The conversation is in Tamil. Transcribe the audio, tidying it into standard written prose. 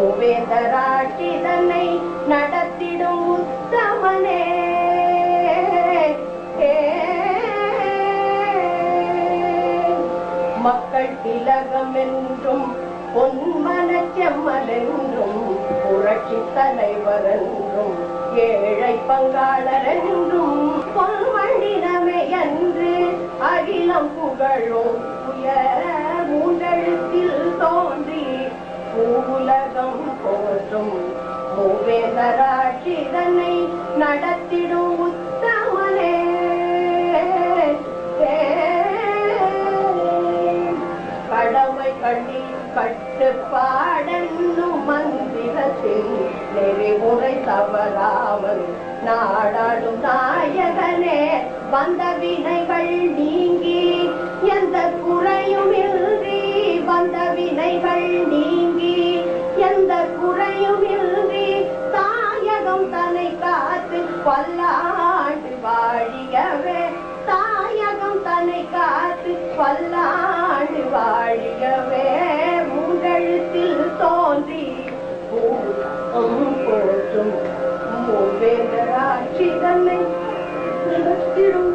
மூவேந்தராட்சி தன்னை நடத்திடும் உத்தமனே மக்கள் திலகம் என்றும் பொன்மன செம்மல் என்றும் புரட்சி தலைவர் என்றும் ஏழை பங்காளர் என்றும் பொன்மண்டினமே என்று அகிலம் புகழும் மூன்றெழுத்தில் தோன்றி பூவுலகம் போற்றும் மூவேந்தராட்சி தன்னை நடத்திடும் உத்தமனே கடமை கண்ணி கட்டுப்பாடென்னும் மந்திரத்தில் நெறிமுறை தவறாமல் நாடாடும் நாயகனே வந்த வினைகள் நீங்கி எந்த குறையும் இன்றி வந்த வினைகள் நீங்கி எந்த குறையும் இன்றி தாயகம் தன்னை காத்து பல்லாண்டு வாழியவே தாயகம் தன்னை காத்து பல்லாண்டு வாழியவே மூன்றெழுத்தில் தோன்றி போற்றும் மூவேந்தராட்சி தன்னை நடத்திடும்